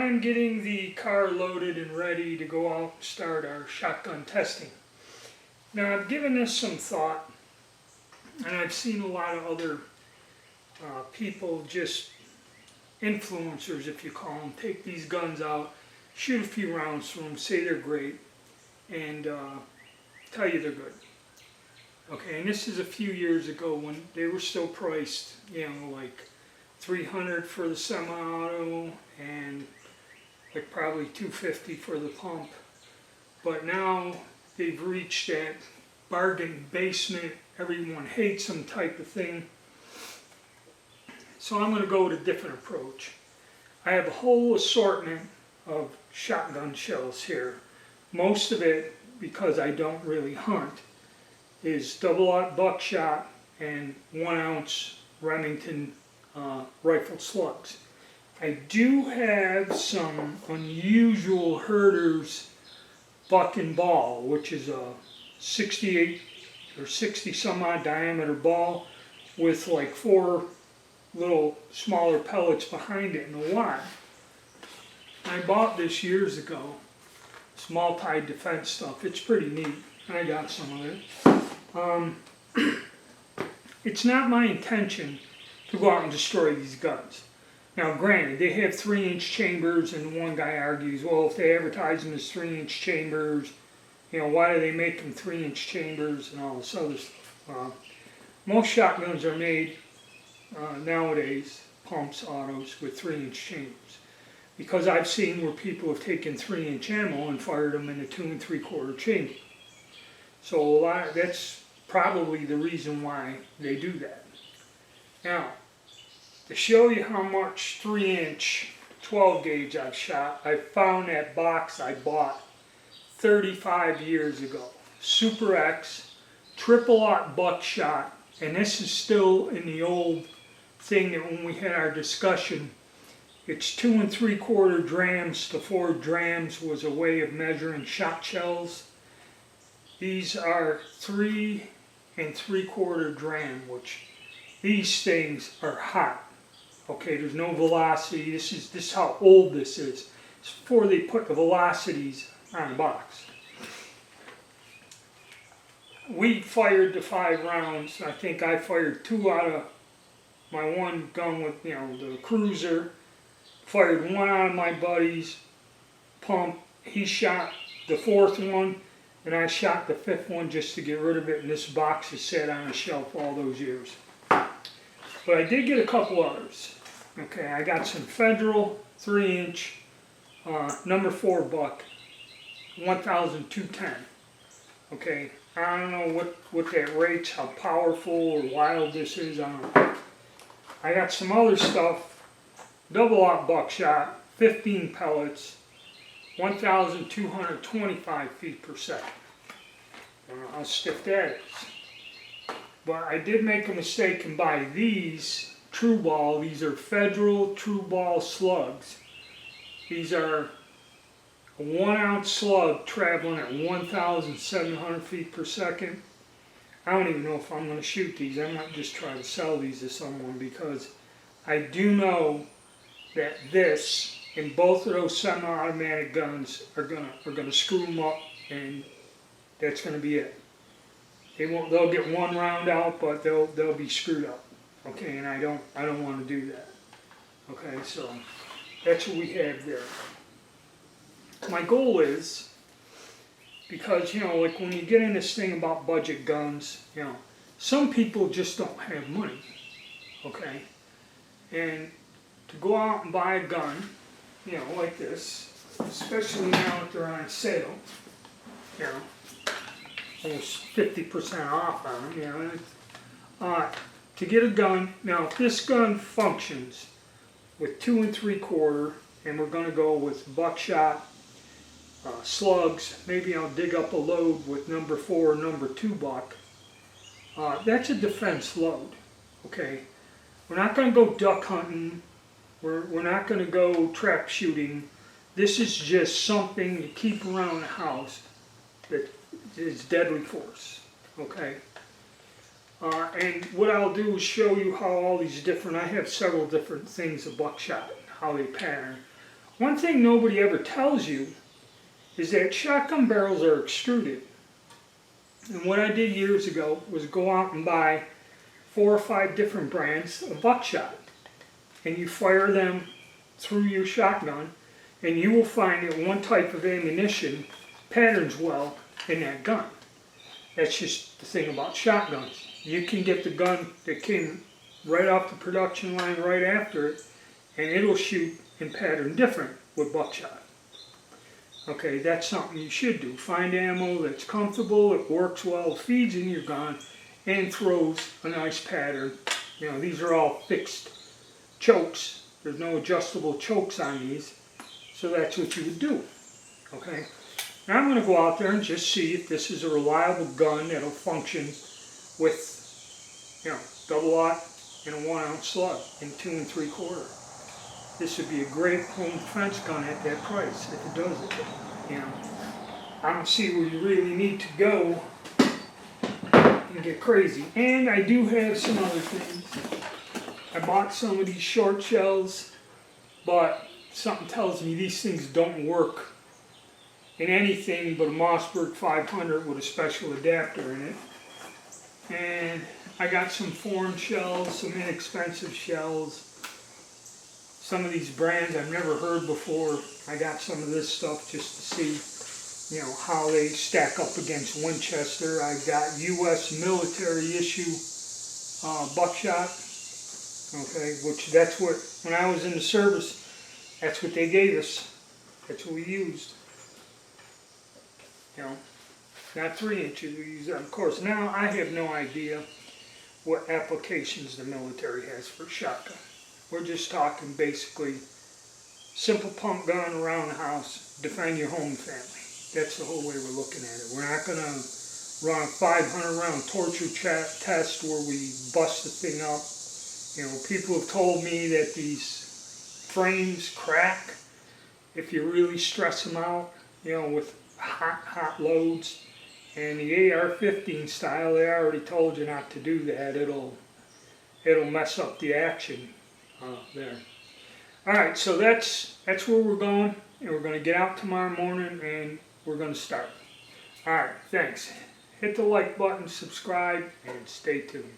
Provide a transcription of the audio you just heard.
am getting the car loaded and ready to go out and start our shotgun testing. Now I've given this some thought, and I've seen a lot of other people, just influencers if you call them, take these guns out, shoot a few rounds from them, say they're great, and tell you they're good. Okay, and this is a few years ago when they were still priced, like $300 for the semi-auto and like probably $250 for the pump. But now they've reached that bargain basement, everyone hates them type of thing. So I'm going to go with a different approach. I have a whole assortment of shotgun shells here. Most of it, because I don't really hunt, is double-aught buckshot and 1-ounce Remington rifle slugs. I do have some unusual Herder's buck and ball, which is a 68 or 60 some odd diameter ball with like 4 little smaller pellets behind it in a wad. I bought this years ago. It's multi-defense stuff. It's pretty neat. I got some of it. It's not my intention to go out and destroy these guns. Now granted, they have 3-inch chambers, and one guy argues, well, if they advertise them as 3-inch chambers, why do they make them 3-inch chambers and all this other stuff? Most shotguns are made nowadays, pumps, autos, with 3-inch chambers. Because I've seen where people have taken 3-inch ammo and fired them in a 2 3/4 chamber. So that's probably the reason why they do that. Now, to show you how much 3-inch 12 gauge I've shot, I found that box I bought 35 years ago. Super X, triple-aught buckshot, and this is still in the old thing that when we had our discussion, it's 2 3/4 drams to 4 drams was a way of measuring shot shells. These are 3 3/4 dram, which these things are hot. Okay, there's no velocity. This is how old this is. It's before they put the velocities on the box. We fired the 5 rounds. I think I fired 2 out of my one gun with the cruiser. Fired 1 out of my buddy's pump. He shot the 4th one, and I shot the 5th one just to get rid of it, and this box has sat on a shelf all those years. But I did get a couple others. Okay, I got some Federal 3-inch number 4 buck, 1,210. Okay, I don't know what that rates, how powerful or wild this is. I don't know. I got some other stuff. Double-aught buckshot, 15 pellets, 1,225 feet per second. I don't know how stiff that is. But I did make a mistake and buy these True Ball. These are Federal True Ball slugs. These are a 1-ounce slug traveling at 1,700 feet per second. I don't even know if I'm going to shoot these. I might just try to sell these to someone, because I do know that this and both of those semi-automatic guns are gonna screw them up, and that's gonna be it. They'll get 1 round out, but they'll be screwed up. Okay, and I don't want to do that. Okay, so that's what we have there. My goal is, because like when you get in this thing about budget guns, some people just don't have money. Okay, and to go out and buy a gun, like this, especially now that they're on sale, almost 50% off on them, to get a gun. Now, if this gun functions with 2 3/4, and we're going to go with buckshot, slugs, maybe I'll dig up a load with number 4 or number 2 buck, that's a defense load, okay? We're not going to go duck hunting. We're not going to go trap shooting. This is just something to keep around the house that is deadly force, okay? And what I'll do is show you how all these different, I have several different things of buckshot, how they pattern. One thing nobody ever tells you is that shotgun barrels are extruded. And what I did years ago was go out and buy 4 or 5 different brands of buckshot. And you fire them through your shotgun, and you will find that one type of ammunition patterns well in that gun. That's just the thing about shotguns. You can get the gun that came right off the production line right after it, and it'll shoot and pattern different with buckshot. Okay, that's something you should do. Find ammo that's comfortable, it works well, feeds in your gun, and throws a nice pattern. You know, these are all fixed chokes. There's no adjustable chokes on these, so that's what you would do. Okay, now I'm going to go out there and just see if this is a reliable gun that'll function with, you know, double-aught and a 1-ounce slug in 2 3/4. This would be a great home defense gun at that price if it does it. You know, I don't see where you really need to go and get crazy. And I do have some other things. I bought some of these short shells, but something tells me these things don't work in anything but a Mossberg 500 with a special adapter in it. And I got some foreign shells, some inexpensive shells. Some of these brands I've never heard before. I got some of this stuff just to see, you know, how they stack up against Winchester. I got U.S. military issue buckshot. Okay, which that's what, when I was in the service, that's what they gave us. That's what we used. You know, not 3 inches, we used that. Of course, now I have no idea what applications the military has for shotgun. We're just talking basically simple pump gun around the house, defend your home family. That's the whole way we're looking at it. We're not going to run a 500 round torture test where we bust the thing up. You know, people have told me that these frames crack if you really stress them out, you know, with hot loads. And the AR-15 style, they already told you not to do that. It'll mess up the action there. All right, so that's where we're going, and we're going to get out tomorrow morning, and we're going to start. All right, thanks. Hit the like button, subscribe, and stay tuned.